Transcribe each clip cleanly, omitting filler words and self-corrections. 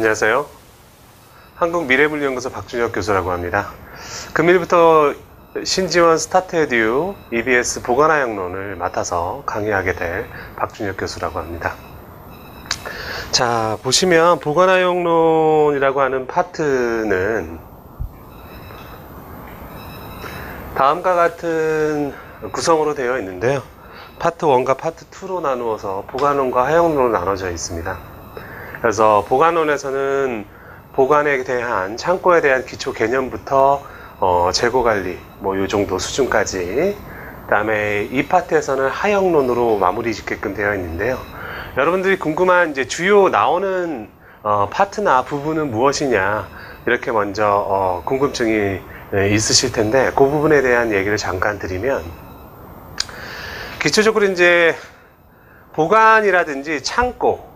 안녕하세요. 한국미래물리연구소 박준혁 교수라고 합니다. 금일부터 신지원 스타트에듀 EBS 보관화형론을 맡아서 강의하게 될 박준혁 교수라고 합니다. 자, 보시면 보관화형론이라고 하는 파트는 다음과 같은 구성으로 되어 있는데요. 파트 1과 파트 2로 나누어서 보관론과 하형론으로 나눠져 있습니다. 그래서 보관론에서는 보관에 대한, 창고에 대한 기초 개념부터 재고관리, 요 정도 수준까지, 그 다음에 이 파트에서는 하형론으로 마무리 짓게끔 되어 있는데요. 여러분들이 궁금한 이제 주요 나오는 파트나 부분은 무엇이냐, 이렇게 먼저 궁금증이 있으실 텐데, 그 부분에 대한 얘기를 잠깐 드리면, 기초적으로 이제 보관이라든지 창고,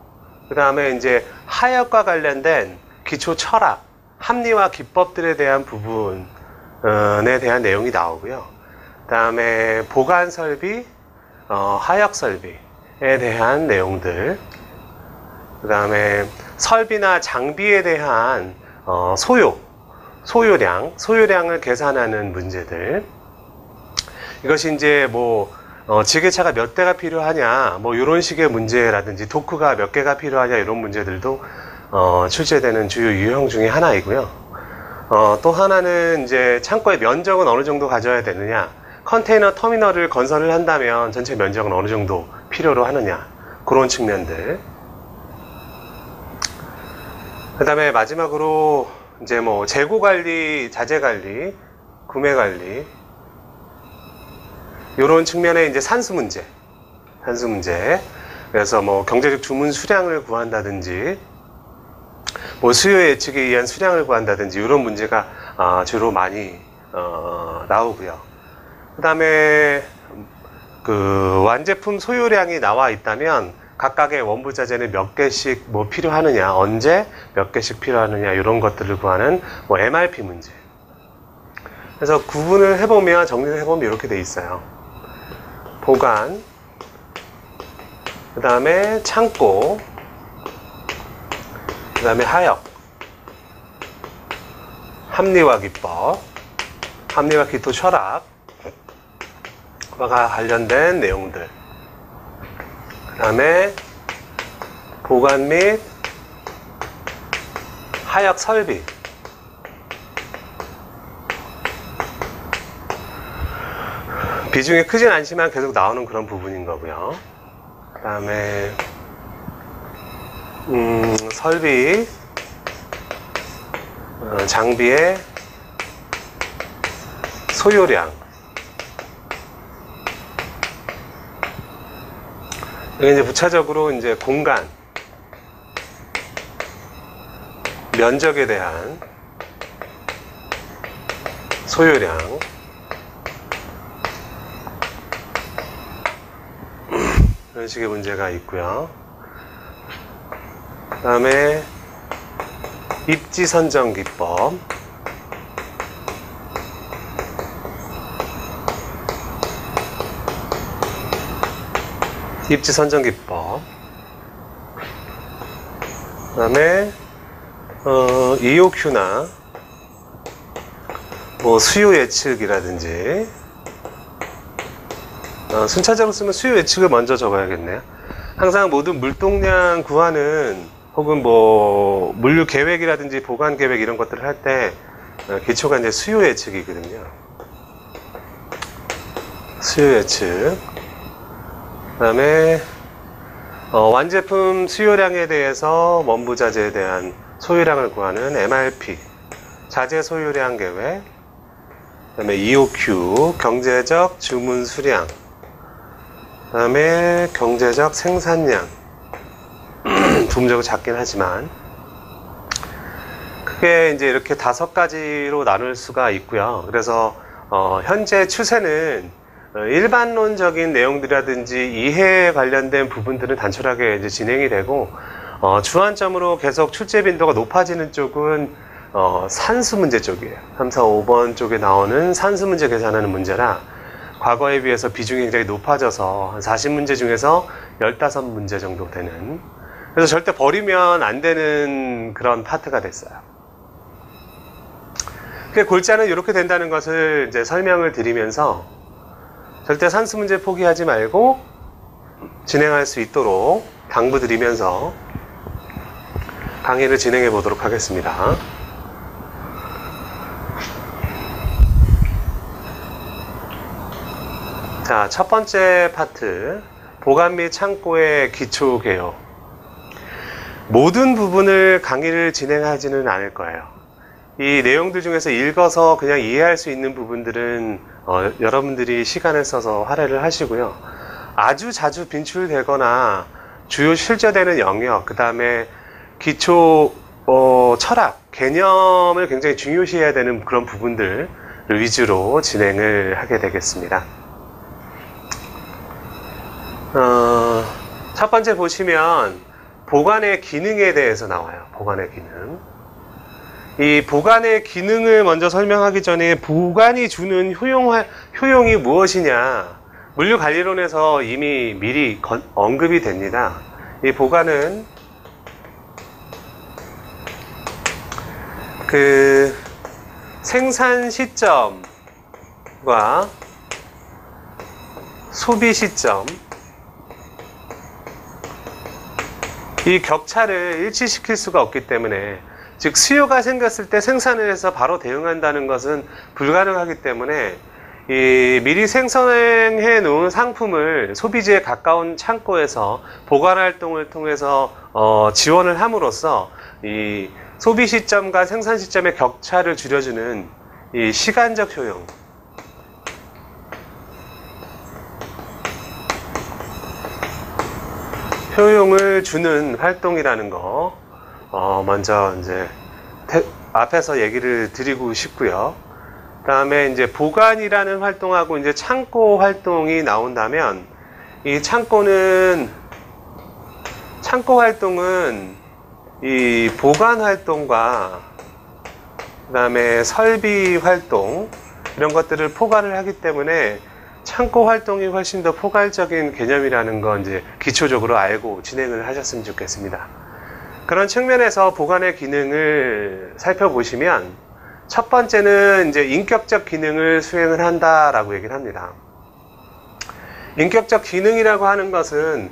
그 다음에 이제 하역과 관련된 기초 철학, 합리화 기법들에 대한 부분에 대한 내용이 나오고요. 그 다음에 보관 설비, 하역 설비에 대한 내용들, 그 다음에 설비나 장비에 대한 소요량을 계산하는 문제들. 이것이 이제 지게차가 몇 대가 필요하냐, 이런 식의 문제라든지, 도크가 몇 개가 필요하냐, 이런 문제들도, 출제되는 주요 유형 중에 하나이고요. 또 하나는 이제 창고의 면적은 어느 정도 가져야 되느냐, 컨테이너 터미널을 건설을 한다면 전체 면적은 어느 정도 필요로 하느냐, 그런 측면들. 그 다음에 마지막으로, 이제 재고 관리, 자재 관리, 구매 관리, 이런 측면의 이제 산수 문제. 그래서 경제적 주문 수량을 구한다든지, 수요 예측에 의한 수량을 구한다든지, 이런 문제가 주로 많이 나오고요. 그 다음에 완제품 소요량이 나와 있다면 각각의 원부 자재는 몇 개씩 필요하느냐, 언제 몇 개씩 필요하느냐, 이런 것들을 구하는 MRP 문제. 그래서 구분을 해보면, 정리를 해보면 이렇게 돼 있어요. 보관, 그 다음에 창고, 그 다음에 하역, 합리화 기법, 합리화 기토 철학과 관련된 내용들, 그 다음에 보관 및 하역 설비, 비중이 크진 않지만 계속 나오는 그런 부분인 거고요. 그 다음에 설비, 장비의 소요량, 여기 이제 부차적으로 이제 공간, 면적에 대한 소요량, 이런 식의 문제가 있고요. 그 다음에 입지 선정 기법, 그 다음에 EOQ나 수요 예측이라든지, 순차적으로 쓰면 수요 예측을 먼저 적어야겠네요. 항상 모든 물동량 구하는, 혹은 물류 계획이라든지 보관 계획 이런 것들을 할 때 기초가 이제 수요 예측이거든요. 수요 예측. 그 다음에 완제품 수요량에 대해서 원부 자재에 대한 소요량을 구하는 MRP, 자재 소요량 계획. 그 다음에 EOQ, 경제적 주문 수량. 그 다음에 경제적 생산량. 부분적으로 작긴 하지만, 크게 이제 이렇게 5가지로 나눌 수가 있고요. 그래서 현재 추세는 일반론적인 내용들이라든지 이해에 관련된 부분들은 단촐하게 이제 진행이 되고, 주안점으로 계속 출제 빈도가 높아지는 쪽은 산수 문제 쪽이에요. 3, 4, 5번 쪽에 나오는 산수 문제 계산하는 문제라, 과거에 비해서 비중이 굉장히 높아져서 한 40문제 중에서 15문제 정도 되는 그래서 절대 버리면 안 되는 그런 파트가 됐어요. 골자는 이렇게 된다는 것을 이제 설명을 드리면서 절대 산수 문제 포기하지 말고 진행할 수 있도록 당부드리면서 강의를 진행해 보도록 하겠습니다. 자, 첫 번째 파트, 보관 및 창고의 기초 개요. 모든 부분을 강의를 진행하지는 않을 거예요. 이 내용들 중에서 읽어서 그냥 이해할 수 있는 부분들은 여러분들이 시간을 써서 할애를 하시고요. 아주 자주 빈출되거나 주요 실제되는 영역, 그 다음에 기초 철학, 개념을 굉장히 중요시해야 되는 그런 부분들 위주로 진행을 하게 되겠습니다. 첫 번째 보시면 보관의 기능에 대해서 나와요. 보관의 기능. 이 보관의 기능을 먼저 설명하기 전에 보관이 주는 효용이 무엇이냐, 물류관리론에서 이미 미리 언급이 됩니다. 이 보관은 그 생산 시점과 소비 시점, 이 격차를 일치시킬 수가 없기 때문에, 즉 수요가 생겼을 때 생산을 해서 바로 대응한다는 것은 불가능하기 때문에 이 미리 생성해 놓은 상품을 소비지에 가까운 창고에서 보관 활동을 통해서 지원을 함으로써 이 소비 시점과 생산 시점의 격차를 줄여주는 이 시간적 효용, 효용을 주는 활동이라는 거 먼저 이제 앞에서 얘기를 드리고 싶고요. 그 다음에 이제 보관이라는 활동하고 이제 창고 활동이 나온다면, 이 창고 활동은 이 보관 활동과 그 다음에 설비 활동, 이런 것들을 포괄을 하기 때문에 창고 활동이 훨씬 더 포괄적인 개념이라는 거 이제 기초적으로 알고 진행을 하셨으면 좋겠습니다. 그런 측면에서 보관의 기능을 살펴보시면, 첫 번째는 이제 인격적 기능을 수행을 한다라고 얘기를 합니다. 인격적 기능이라고 하는 것은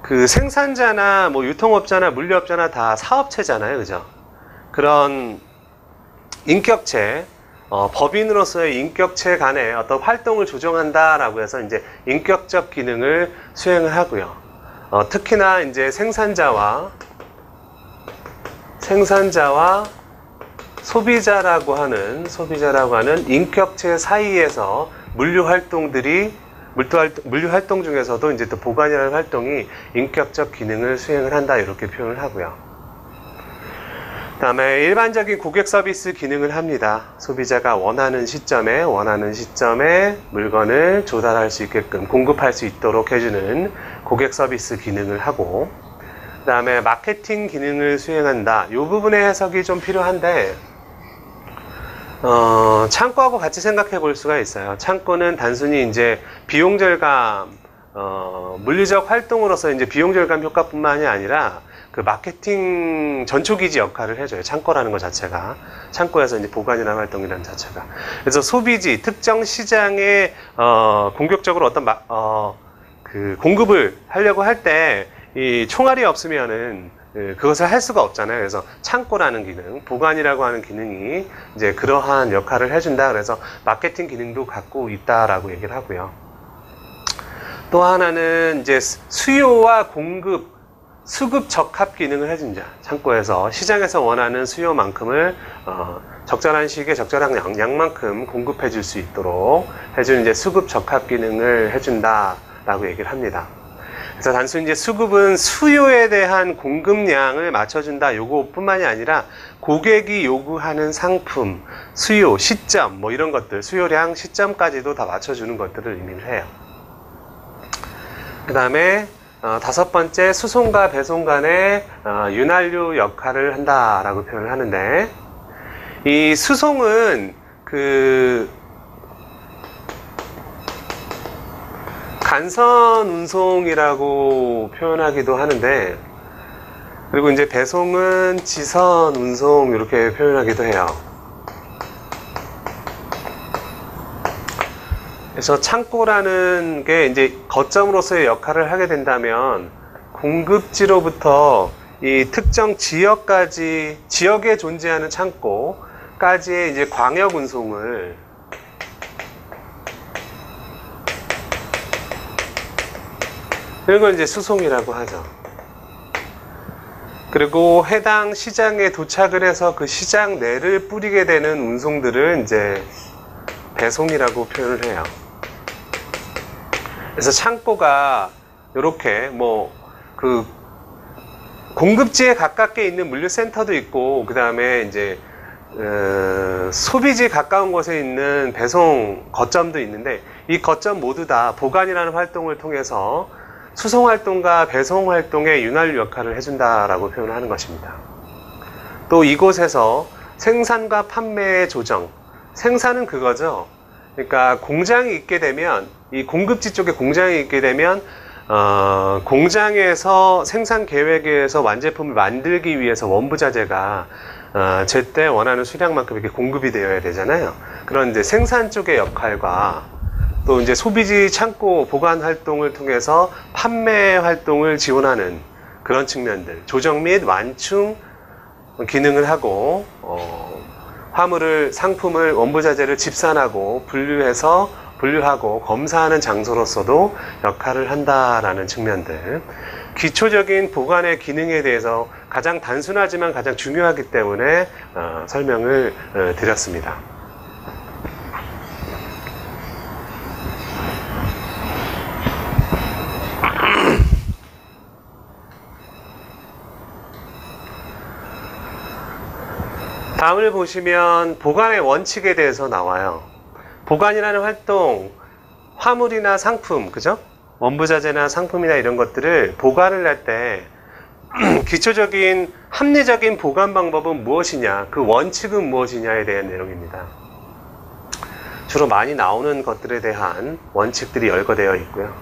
그 생산자나 뭐 유통업자나 물류업자나 다 사업체잖아요, 그죠? 그런 인격체, 법인으로서의 인격체 간의 어떤 활동을 조정한다라고 해서 이제 인격적 기능을 수행을 하고요. 특히나 이제 생산자와 소비자라고 하는 인격체 사이에서 물류 활동 중에서도 이제 또 보관이라는 활동이 인격적 기능을 수행을 한다, 이렇게 표현을 하고요. 그 다음에 일반적인 고객 서비스 기능을 합니다. 소비자가 원하는 시점에 물건을 조달할 수 있게끔 공급할 수 있도록 해주는 고객 서비스 기능을 하고, 그 다음에 마케팅 기능을 수행한다. 이 부분의 해석이 좀 필요한데, 창고하고 같이 생각해 볼 수가 있어요. 창고는 단순히 이제 비용 절감, 물리적 활동으로서 이제 비용 절감 효과뿐만이 아니라 그 마케팅 전초기지 역할을 해줘요. 창고라는 것 자체가. 창고에서 이제 보관이라는 활동이라는 자체가. 그래서 소비지, 특정 시장에, 공격적으로 어떤 그 공급을 하려고 할 때 이 총알이 없으면은 그것을 할 수가 없잖아요. 그래서 창고라는 기능, 보관이라고 하는 기능이 이제 그러한 역할을 해준다. 그래서 마케팅 기능도 갖고 있다라고 얘기를 하고요. 또 하나는 이제 수요와 공급, 수급 적합 기능을 해준다. 창고에서 시장에서 원하는 수요만큼을 적절한 시기에 적절한 양만큼 공급해 줄 수 있도록 해주는 이제 수급 적합 기능을 해준다라고 얘기를 합니다. 그래서 단순히 이제 수급은 수요에 대한 공급량을 맞춰준다, 요거뿐만이 아니라 고객이 요구하는 상품, 수요, 시점, 뭐 이런 것들, 수요량, 시점까지도 다 맞춰주는 것들을 의미를 해요. 그 다음에 다섯 번째, 수송과 배송 간의 윤활유 역할을 한다라고 표현을 하는데, 이 수송은 간선 운송이라고 표현하기도 하는데, 그리고 이제 배송은 지선 운송 이렇게 표현하기도 해요. 그래서 창고라는 게 이제 거점으로서의 역할을 하게 된다면 공급지로부터 이 특정 지역까지, 지역에 존재하는 창고까지의 이제 광역 운송을 이런 걸 이제 수송이라고 하죠. 그리고 해당 시장에 도착을 해서 그 시장 내를 뿌리게 되는 운송들을 이제 배송이라고 표현을 해요. 그래서 창고가 이렇게 뭐 그 공급지에 가깝게 있는 물류센터도 있고, 그 다음에 이제 소비지 가까운 곳에 있는 배송 거점도 있는데, 이 거점 모두 다 보관이라는 활동을 통해서 수송 활동과 배송 활동의 윤활유 역할을 해준다라고 표현하는 것입니다. 또 이곳에서 생산과 판매의 조정, 생산은 그거죠. 그러니까 공장이 있게 되면, 이 공급지 쪽에 공장이 있게 되면 공장에서 생산 계획에 의해서 완제품을 만들기 위해서 원부자재가 제때 원하는 수량만큼 이렇게 공급이 되어야 되잖아요. 그런 이제 생산 쪽의 역할과 또 이제 소비지 창고 보관 활동을 통해서 판매 활동을 지원하는 그런 측면들, 조정 및 완충 기능을 하고, 화물을, 상품을, 원부자재를 집산하고 분류하고 검사하는 장소로서도 역할을 한다라는 측면들. 기초적인 보관의 기능에 대해서 가장 단순하지만 가장 중요하기 때문에 설명을 드렸습니다. 다음을 보시면 보관의 원칙에 대해서 나와요. 보관이라는 활동, 화물이나 상품, 그죠? 원부자재나 상품이나 이런 것들을 보관을 할 때 기초적인 합리적인 보관 방법은 무엇이냐, 그 원칙은 무엇이냐에 대한 내용입니다. 주로 많이 나오는 것들에 대한 원칙들이 열거되어 있고요.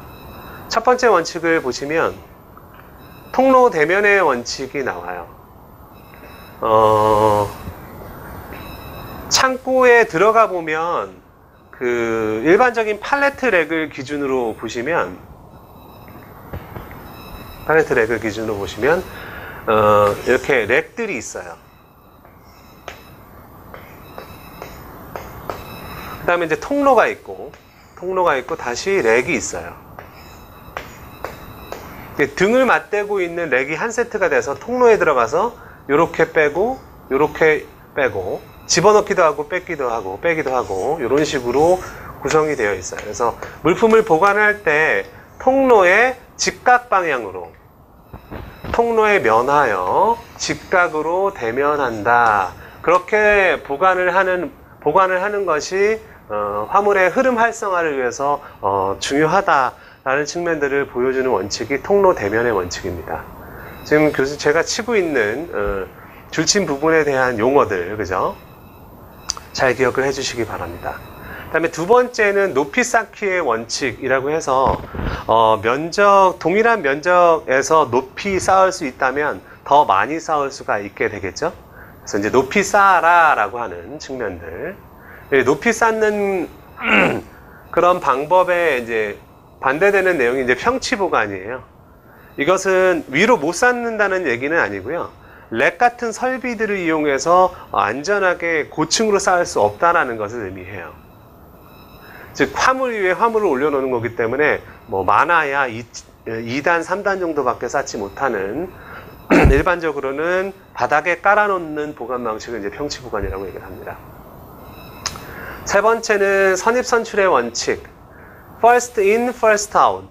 첫 번째 원칙을 보시면 통로 대면의 원칙이 나와요. 창고에 들어가 보면 그 일반적인 팔레트 랙을 기준으로 보시면 이렇게 랙들이 있어요. 그 다음에 이제 통로가 있고 다시 랙이 있어요. 등을 맞대고 있는 랙이 한 세트가 돼서 통로에 들어가서 요렇게 빼고 요렇게 빼고 집어넣기도 하고 뺏기도 하고 빼기도 하고 이런 식으로 구성이 되어 있어요. 그래서 물품을 보관할 때 통로의 직각 방향으로, 통로에 면하여 직각으로 대면한다. 그렇게 보관을 하는 것이 화물의 흐름 활성화를 위해서 중요하다라는 측면들을 보여주는 원칙이 통로 대면의 원칙입니다. 지금 제가 치고 있는 줄침 부분에 대한 용어들, 그죠? 잘 기억을 해주시기 바랍니다. 그 다음에 두 번째는 높이 쌓기의 원칙이라고 해서 동일한 면적에서 높이 쌓을 수 있다면 더 많이 쌓을 수가 있게 되겠죠. 그래서 이제 높이 쌓아라라고 하는 측면들, 높이 쌓는 그런 방법에 이제 반대되는 내용이 이제 평치 보관이에요. 이것은 위로 못 쌓는다는 얘기는 아니고요. 렉 같은 설비들을 이용해서 안전하게 고층으로 쌓을 수 없다는 것을 의미해요. 즉 화물 위에 화물을 올려놓는 거기 때문에 뭐 많아야 2단, 3단 정도밖에 쌓지 못하는 일반적으로는 바닥에 깔아놓는 보관 방식을 이제 평치 보관이라고 얘기를 합니다. 세 번째는 선입선출의 원칙, first in, first out.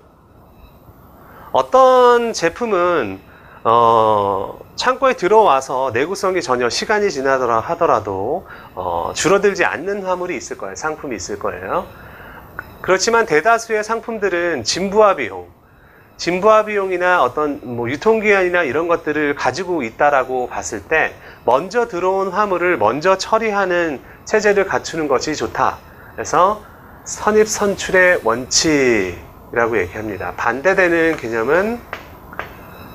어떤 제품은 창고에 들어와서 내구성이 전혀 시간이 지나더라 하더라도 줄어들지 않는 화물이 있을 거예요. 상품이 있을 거예요. 그렇지만 대다수의 상품들은 진부화 비용이나 어떤 뭐 유통기한이나 이런 것들을 가지고 있다라고 봤을 때 먼저 들어온 화물을 먼저 처리하는 체제를 갖추는 것이 좋다. 그래서 선입선출의 원칙, 이라고 얘기합니다. 반대되는 개념은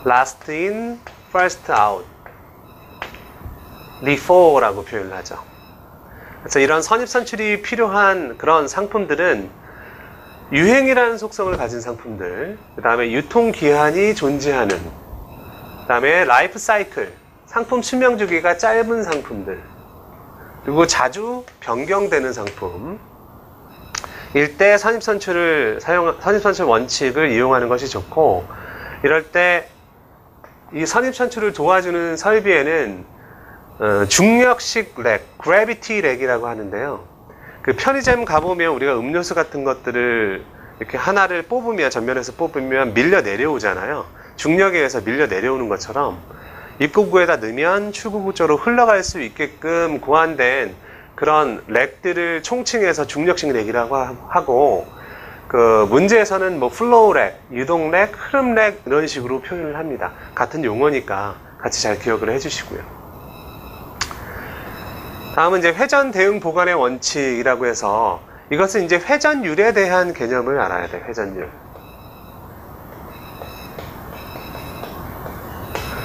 last in, first out, LIFO라고 표현을 하죠. 그래서 이런 선입선출이 필요한 그런 상품들은 유행이라는 속성을 가진 상품들, 그 다음에 유통기한이 존재하는, 그 다음에 라이프 사이클, 상품 수명 주기가 짧은 상품들, 그리고 자주 변경되는 상품 일때 선입선출 원칙을 이용하는 것이 좋고, 이럴 때 이 선입선출을 도와주는 설비에는 중력식 렉, 그래비티 렉이라고 하는데요. 그 편의점 가보면 우리가 음료수 같은 것들을 이렇게 하나를 뽑으면, 전면에서 뽑으면 밀려 내려오잖아요. 중력에 의해서 밀려 내려오는 것처럼 입구구에다 넣으면 출구구 쪽으로 흘러갈 수 있게끔 고안된 그런 렉들을 총칭해서 중력식 렉이라고 하고, 그 문제에서는 뭐 플로우 렉, 유동 렉, 흐름 렉 이런 식으로 표현을 합니다. 같은 용어니까 같이 잘 기억을 해주시고요. 다음은 이제 회전 대응 보관의 원칙이라고 해서, 이것은 이제 회전율에 대한 개념을 알아야 돼요. 회전율.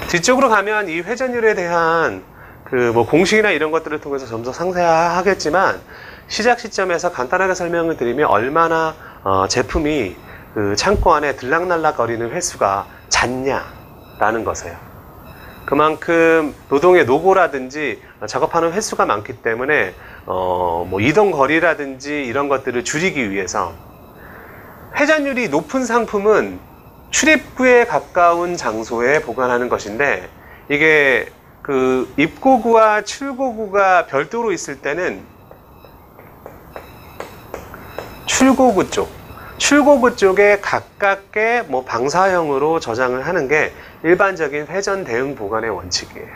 뒤쪽으로 가면 이 회전율에 대한 그 뭐 공식이나 이런 것들을 통해서 좀 더 상세하겠지만, 시작 시점에서 간단하게 설명을 드리면 얼마나 제품이 그 창고 안에 들락날락거리는 횟수가 잦냐라는 것이에요. 그만큼 노동의 노고라든지 작업하는 횟수가 많기 때문에 뭐 이동 거리라든지 이런 것들을 줄이기 위해서 회전율이 높은 상품은 출입구에 가까운 장소에 보관하는 것인데, 이게 그 입구구와 출구구가 별도로 있을 때는 출구구 쪽에 가깝게 뭐 방사형으로 저장을 하는 게 일반적인 회전 대응 보관의 원칙이에요.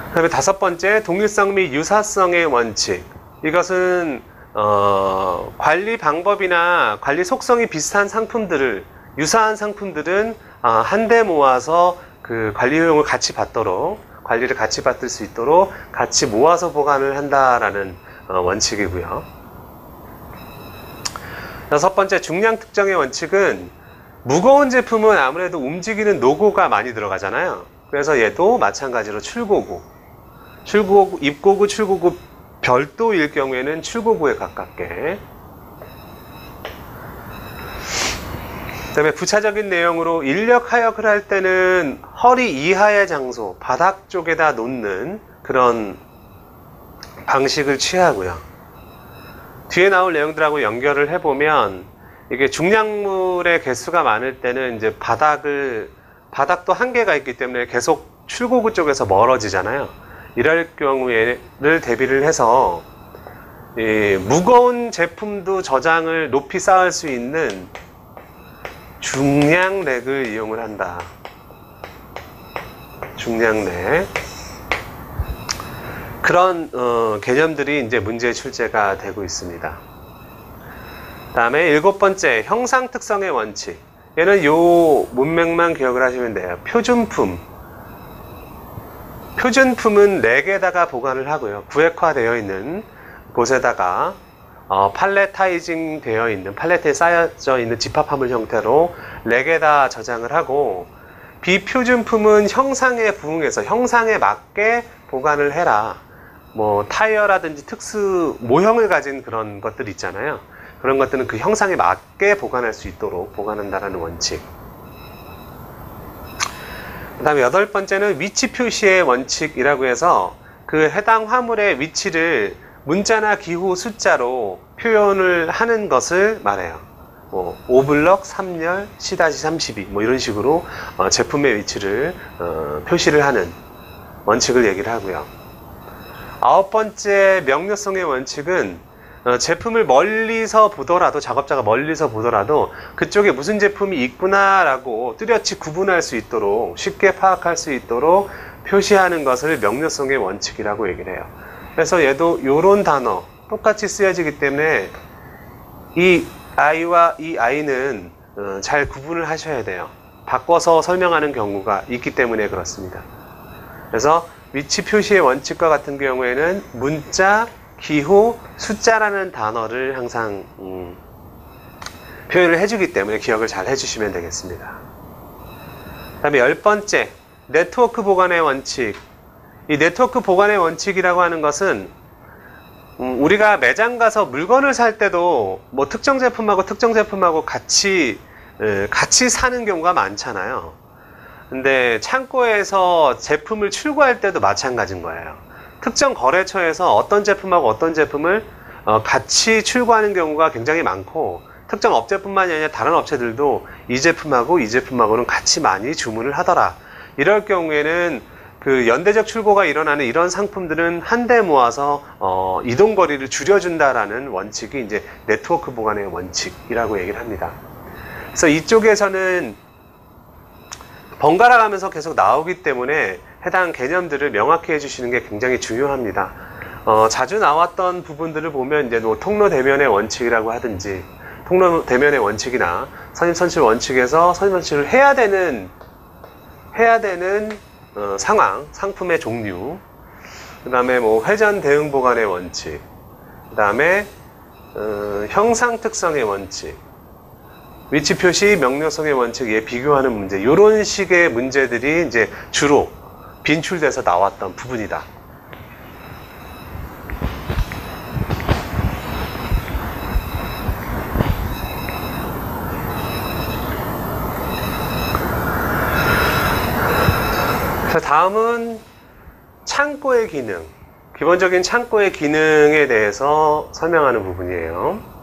그다음에 다섯 번째, 동일성 및 유사성의 원칙. 이것은 관리 방법이나 관리 속성이 비슷한 상품들을, 유사한 상품들은 한데 모아서 그 관리 효용을 같이 받도록, 관리를 같이 받을 수 있도록 같이 모아서 보관을 한다라는 원칙이고요. 여섯 번째, 중량 특정의 원칙은 무거운 제품은 아무래도 움직이는 노고가 많이 들어가잖아요. 그래서 얘도 마찬가지로 출고구, 입고구, 출고구 별도일 경우에는 출고구에 가깝게. 그 다음에 부차적인 내용으로 인력 하역을 할 때는 허리 이하의 장소, 바닥 쪽에다 놓는 그런 방식을 취하고요. 뒤에 나올 내용들하고 연결을 해보면, 이게 중량물의 개수가 많을 때는 이제 바닥도 한계가 있기 때문에 계속 출고구 쪽에서 멀어지잖아요. 이럴 경우에를 대비를 해서 무거운 제품도 저장을 높이 쌓을 수 있는 중량 렉을 이용을 한다. 중량 렉. 그런 개념들이 이제 문제 출제가 되고 있습니다. 다음에 일곱 번째, 형상 특성의 원칙. 얘는 요 문맥만 기억을 하시면 돼요. 표준품은 렉에다가 보관을 하고요. 구획화되어 있는 곳에다가 팔레타이징 되어 있는, 팔레트에 쌓여져 있는 집합화물 형태로 렉에다 저장을 하고, 비표준품은 형상에 부응해서 형상에 맞게 보관을 해라. 뭐 타이어라든지 특수 모형을 가진 그런 것들 있잖아요. 그런 것들은 그 형상에 맞게 보관할 수 있도록 보관한다라는 원칙. 그 다음에 여덟 번째는 위치 표시의 원칙이라고 해서 그 해당 화물의 위치를 문자나 기호 숫자로 표현을 하는 것을 말해요. 뭐 5블럭, 3열, C-32 뭐 이런 식으로 제품의 위치를 표시를 하는 원칙을 얘기를 하고요. 아홉 번째, 명료성의 원칙은 제품을 멀리서 보더라도, 작업자가 멀리서 보더라도 그쪽에 무슨 제품이 있구나 라고 뚜렷이 구분할 수 있도록, 쉽게 파악할 수 있도록 표시하는 것을 명료성의 원칙이라고 얘기를 해요. 그래서 얘도 요런 단어 똑같이 쓰여지기 때문에 이 I와 이 I는 잘 구분을 하셔야 돼요. 바꿔서 설명하는 경우가 있기 때문에 그렇습니다. 그래서 위치 표시의 원칙과 같은 경우에는 문자, 기호, 숫자라는 단어를 항상 표현을 해주기 때문에 기억을 잘 해주시면 되겠습니다. 그 다음에 10번째, 네트워크 보관의 원칙. 이 네트워크 보관의 원칙이라고 하는 것은 우리가 매장 가서 물건을 살 때도 뭐 특정 제품하고 같이 사는 경우가 많잖아요. 근데 창고에서 제품을 출고할 때도 마찬가지인 거예요. 특정 거래처에서 어떤 제품하고 어떤 제품을 같이 출고하는 경우가 굉장히 많고, 특정 업체뿐만이 아니라 다른 업체들도 이 제품하고 이 제품하고는 같이 많이 주문을 하더라. 이럴 경우에는 그 연대적 출고가 일어나는 이런 상품들은 한데 모아서 이동 거리를 줄여준다라는 원칙이 이제 네트워크 보관의 원칙이라고 얘기를 합니다. 그래서 이쪽에서는 번갈아 가면서 계속 나오기 때문에 해당 개념들을 명확히 해주시는 게 굉장히 중요합니다. 자주 나왔던 부분들을 보면 이제 뭐 통로 대면의 원칙이라고 하든지, 통로 대면의 원칙이나 선임선출 원칙에서 선임선출을 해야 되는 상황, 상품의 종류, 그 다음에 뭐 회전 대응 보관의 원칙, 그 다음에 형상 특성의 원칙, 위치 표시 명료성의 원칙에 비교하는 문제, 이런 식의 문제들이 이제 주로 빈출돼서 나왔던 부분이다. 자, 다음은 창고의 기능, 기본적인 창고의 기능에 대해서 설명하는 부분이에요.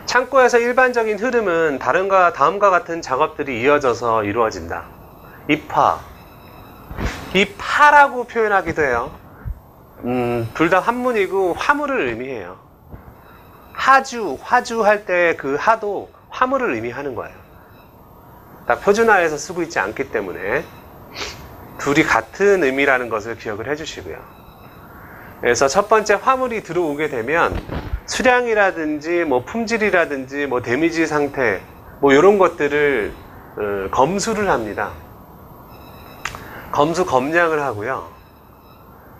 창고에서 일반적인 흐름은 다음과 같은 작업들이 이어져서 이루어진다. 입하라고 표현하기도 해요. 둘 다 한문이고 화물을 의미해요. 화주 할 때 그 하도 화물을 의미하는 거예요. 딱 표준화해서 쓰고 있지 않기 때문에 둘이 같은 의미라는 것을 기억을 해주시고요. 그래서 첫 번째, 화물이 들어오게 되면 수량이라든지 뭐 품질이라든지 뭐 데미지 상태 뭐 이런 것들을 검수를 합니다. 검량을 하고요.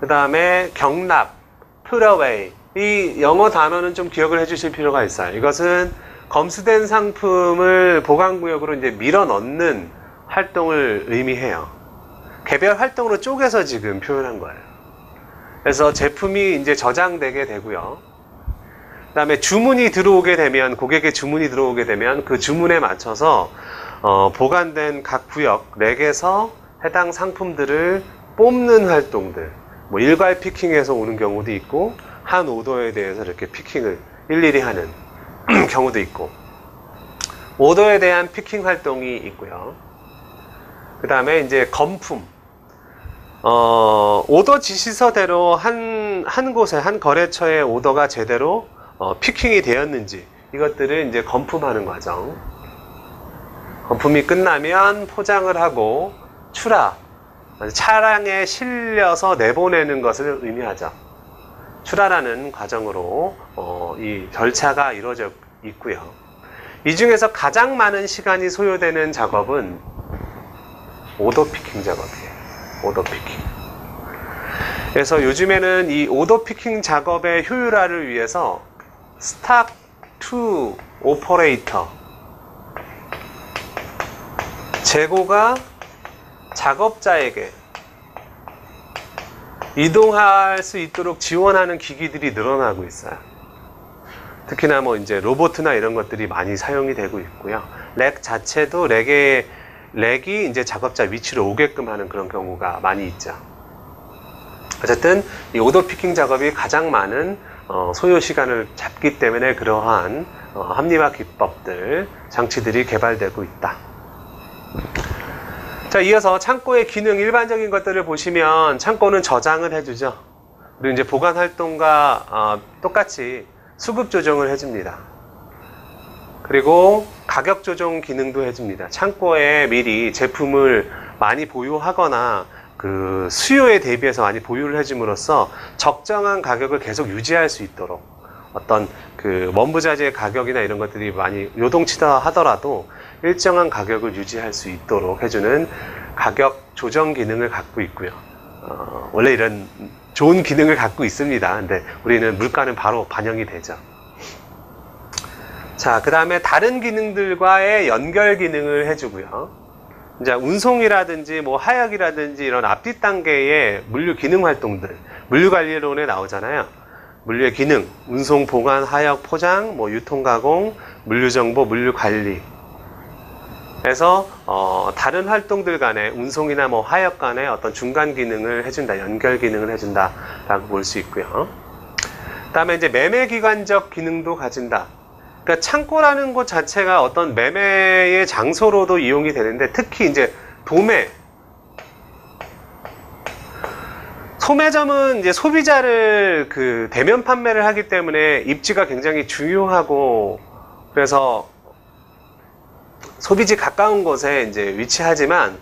그 다음에 경납, put-away, 이 영어 단어는 좀 기억을 해주실 필요가 있어요. 이것은 검수된 상품을 보관구역으로 이제 밀어 넣는 활동을 의미해요. 개별 활동으로 쪼개서 지금 표현한 거예요. 그래서 제품이 이제 저장되게 되고요. 그 다음에 주문이 들어오게 되면, 고객의 주문이 들어오게 되면 그 주문에 맞춰서 보관된 각 구역 렉에서 해당 상품들을 뽑는 활동들, 뭐 일괄 피킹해서 오는 경우도 있고, 한 오더에 대해서 이렇게 피킹을 일일이 하는 경우도 있고, 오더에 대한 피킹 활동이 있고요. 그 다음에 이제 검품, 오더 지시서대로 한 곳에, 한 거래처의 오더가 제대로 피킹이 되었는지, 이것들을 이제 검품하는 과정. 검품이 끝나면 포장을 하고 출하, 차량에 실려서 내보내는 것을 의미하죠. 출하라는 과정으로 이 절차가 이루어져 있고요. 이 중에서 가장 많은 시간이 소요되는 작업은 오더 피킹 작업이에요. 오더 피킹. 그래서 요즘에는 이 오더 피킹 작업의 효율화를 위해서 스탁 투 오퍼레이터, 재고가 작업자에게 이동할 수 있도록 지원하는 기기들이 늘어나고 있어요. 특히나 뭐 이제 로봇이나 이런 것들이 많이 사용이 되고 있고요. 렉 자체도 렉이 이제 작업자 위치로 오게끔 하는 그런 경우가 많이 있죠. 어쨌든 이 오더 피킹 작업이 가장 많은 소요 시간을 잡기 때문에 그러한 합리화 기법들, 장치들이 개발되고 있다. 자, 이어서 창고의 기능, 일반적인 것들을 보시면 창고는 저장을 해주죠. 그리고 이제 보관 활동과 똑같이 수급 조정을 해줍니다. 그리고 가격 조정 기능도 해줍니다. 창고에 미리 제품을 많이 보유하거나 그 수요에 대비해서 많이 보유를 해줌으로써 적정한 가격을 계속 유지할 수 있도록, 어떤 그 원부자재의 가격이나 이런 것들이 많이 요동치다 하더라도 일정한 가격을 유지할 수 있도록 해주는 가격 조정 기능을 갖고 있고요. 원래 이런 좋은 기능을 갖고 있습니다. 근데 우리는 물가는 바로 반영이 되죠. 자, 그 다음에 다른 기능들과의 연결 기능을 해주고요. 이제 운송이라든지 뭐 하역이라든지 이런 앞뒤 단계의 물류 기능 활동들, 물류관리론에 나오잖아요. 물류의 기능, 운송, 보관, 하역, 포장, 뭐 유통, 가공, 물류정보, 물류관리. 그래서 다른 활동들 간에 운송이나 뭐 하역 간에 어떤 중간 기능을 해준다, 연결 기능을 해준다 라고 볼 수 있고요. 그 다음에 이제 매매기관적 기능도 가진다. 그러니까 창고라는 곳 자체가 어떤 매매의 장소로도 이용이 되는데, 특히 이제 도매, 소매점은 이제 소비자를 그 대면 판매를 하기 때문에 입지가 굉장히 중요하고, 그래서 소비지 가까운 곳에 이제 위치하지만,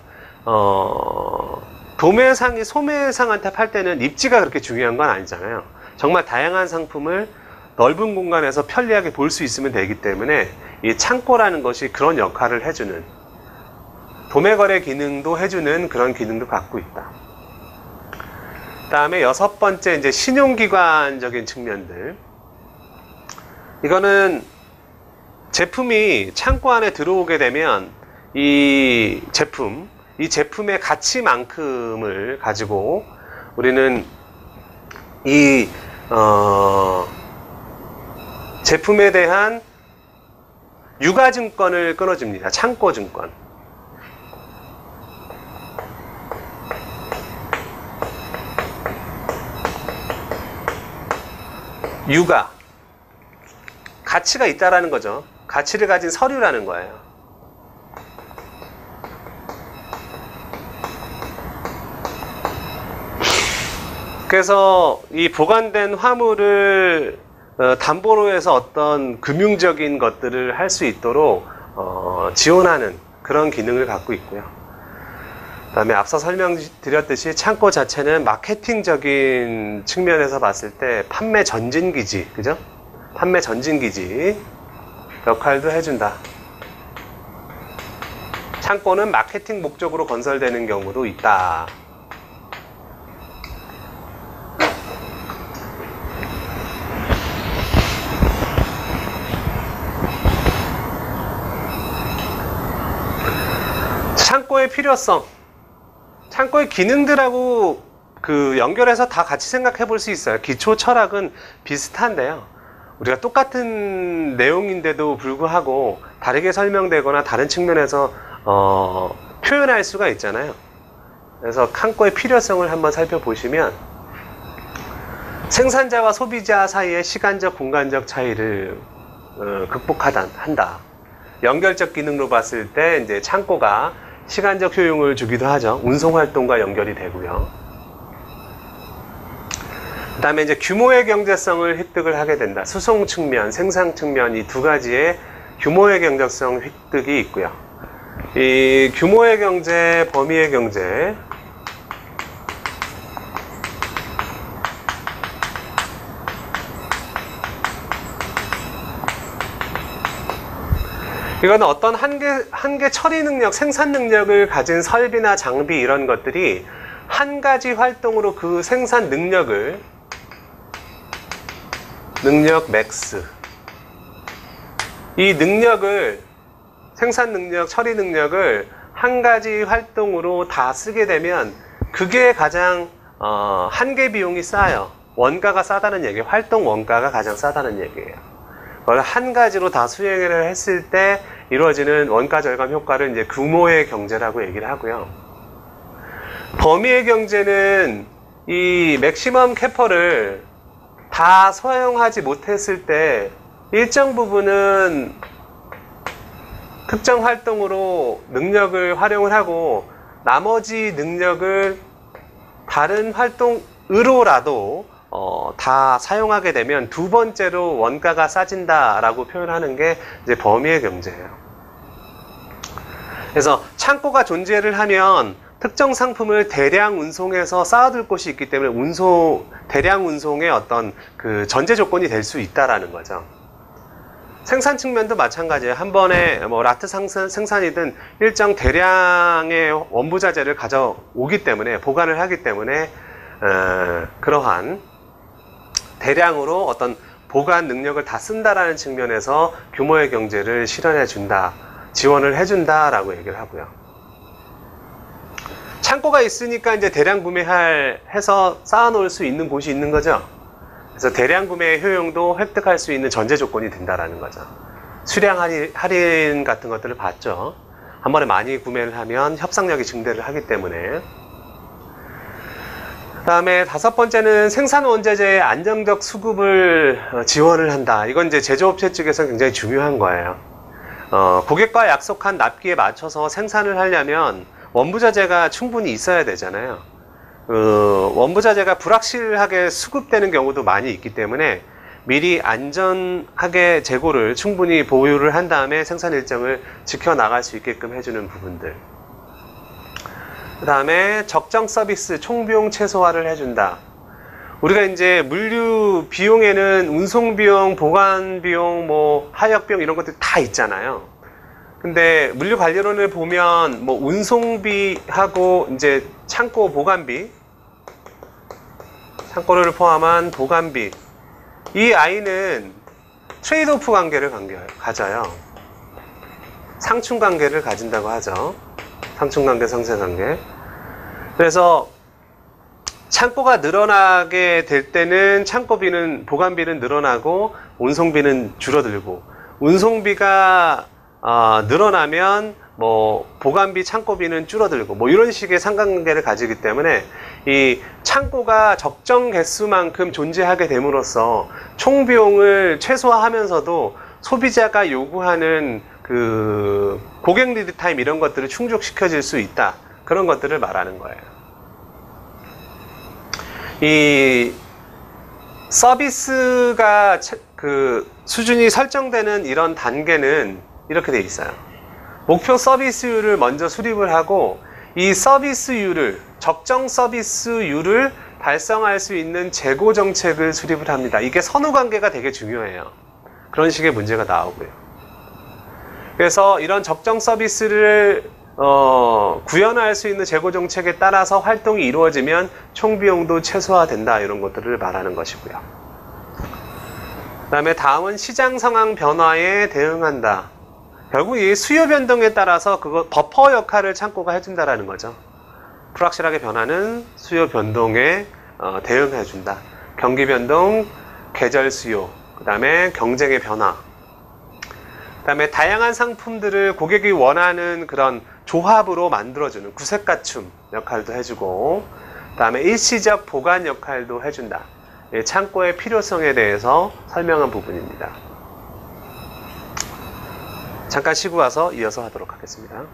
도매상이 소매상한테 팔 때는 입지가 그렇게 중요한 건 아니잖아요. 정말 다양한 상품을 넓은 공간에서 편리하게 볼 수 있으면 되기 때문에 이 창고라는 것이 그런 역할을 해주는, 도매거래 기능도 해주는 그런 기능도 갖고 있다. 그 다음에 6번째 이제 신용기관적인 측면들. 이거는 제품이 창고 안에 들어오게 되면 이 제품의 가치만큼을 가지고 우리는 이 제품에 대한 유가증권을 끊어줍니다. 창고증권. 유가, 가치가 있다라는 거죠. 가치를 가진 서류라는 거예요. 그래서 이 보관된 화물을 담보로 해서 어떤 금융적인 것들을 할 수 있도록 지원하는 그런 기능을 갖고 있고요. 그 다음에 앞서 설명드렸듯이 창고 자체는 마케팅적인 측면에서 봤을 때 판매 전진기지, 그죠? 판매 전진기지 역할도 해준다. 창고는 마케팅 목적으로 건설되는 경우도 있다. 창고의 필요성, 창고의 기능들하고 그 연결해서 다 같이 생각해 볼 수 있어요. 기초 철학은 비슷한데요. 우리가 똑같은 내용인데도 불구하고 다르게 설명되거나 다른 측면에서 표현할 수가 있잖아요. 그래서 창고의 필요성을 한번 살펴보시면, 생산자와 소비자 사이의 시간적, 공간적 차이를 한다. 연결적 기능으로 봤을 때 이제 창고가 시간적 효용을 주기도 하죠. 운송 활동과 연결이 되고요. 그 다음에 이제 규모의 경제성을 획득을 하게 된다. 수송 측면, 생산 측면, 이 두 가지의 규모의 경제성 획득이 있고요. 이 규모의 경제, 범위의 경제, 이건 어떤 한계 처리 능력, 생산 능력을 가진 설비나 장비, 이런 것들이 한 가지 활동으로 그 생산 능력 맥스, 이 능력을, 생산 능력, 처리 능력을 한 가지 활동으로 다 쓰게 되면 그게 가장 한계 비용이 싸요. 원가가 싸다는 얘기예요. 활동 원가가 가장 싸다는 얘기예요. 그걸 한 가지로 다 수행을 했을 때 이루어지는 원가 절감 효과를 이제 규모의 경제라고 얘기를 하고요. 범위의 경제는 이 맥시멈 캐퍼를 다 사용하지 못했을 때 일정 부분은 특정 활동으로 능력을 활용을 하고 나머지 능력을 다른 활동으로라도 다 사용하게 되면 두 번째로 원가가 싸진다라고 표현하는 게 이제 범위의 경제예요. 그래서 창고가 존재를 하면 특정 상품을 대량 운송해서 쌓아둘 곳이 있기 때문에 대량 운송의 어떤 그 전제 조건이 될 수 있다라는 거죠. 생산 측면도 마찬가지예요. 한 번에 뭐 라트 생산이든 일정 대량의 원부자재를 가져오기 때문에, 보관을 하기 때문에 그러한 대량으로 어떤 보관 능력을 다 쓴다라는 측면에서 규모의 경제를 실현해 준다, 지원을 해준다라고 얘기를 하고요. 창고가 있으니까 이제 대량 구매해서 쌓아놓을 수 있는 곳이 있는 거죠. 그래서 대량 구매의 효용도 획득할 수 있는 전제 조건이 된다라는 거죠. 수량 할인 같은 것들을 봤죠. 한 번에 많이 구매를 하면 협상력이 증대를 하기 때문에. 그 다음에 5번째는 생산 원재재의 안정적 수급을 지원을 한다. 이건 이제 제조업체 측에서 굉장히 중요한 거예요. 고객과 약속한 납기에 맞춰서 생산을 하려면 원부자재가 충분히 있어야 되잖아요. 원부자재가 불확실하게 수급되는 경우도 많이 있기 때문에 미리 안전하게 재고를 충분히 보유를 한 다음에 생산 일정을 지켜나갈 수 있게끔 해주는 부분들. 그 다음에 적정 서비스, 총비용 최소화를 해준다. 우리가 이제 물류 비용에는 운송비용, 보관비용, 뭐 하역비용 이런 것들이 다 있잖아요. 근데 물류관리론을 보면 뭐 운송비하고 이제 창고 보관비, 창고를 포함한 보관비, 이 I는 트레이드오프 관계를 가져요. 상충 관계를 가진다고 하죠. 상충 관계, 상쇄 관계. 그래서 창고가 늘어나게 될 때는 창고비는, 보관비는 늘어나고 운송비는 줄어들고, 운송비가 늘어나면 뭐 보관비, 창고비는 줄어들고, 뭐 이런 식의 상관관계를 가지기 때문에 이 창고가 적정 개수만큼 존재하게 됨으로써 총비용을 최소화하면서도 소비자가 요구하는 그 고객 리드 타임 이런 것들을 충족시켜질 수 있다, 그런 것들을 말하는 거예요. 이 서비스가 그 수준이 설정되는 이런 단계는 이렇게 돼 있어요. 목표 서비스율을 먼저 수립을 하고, 이 서비스율을, 적정 서비스율을 달성할 수 있는 재고 정책을 수립을 합니다. 이게 선후 관계가 되게 중요해요. 그런 식의 문제가 나오고요. 그래서 이런 적정 서비스를 구현할 수 있는 재고 정책에 따라서 활동이 이루어지면 총비용도 최소화된다, 이런 것들을 말하는 것이고요. 그 다음에 다음은 시장 상황 변화에 대응한다. 결국 이 수요 변동에 따라서 그거 버퍼 역할을 창고가 해준다라는 거죠. 불확실하게 변하는 수요 변동에 대응해준다. 경기 변동, 계절 수요, 그 다음에 경쟁의 변화, 그 다음에 다양한 상품들을 고객이 원하는 그런 조합으로 만들어주는 구색맞춤 역할도 해주고, 그 다음에 일시적 보관 역할도 해준다. 창고의 필요성에 대해서 설명한 부분입니다. 잠깐 쉬고 와서 이어서 하도록 하겠습니다.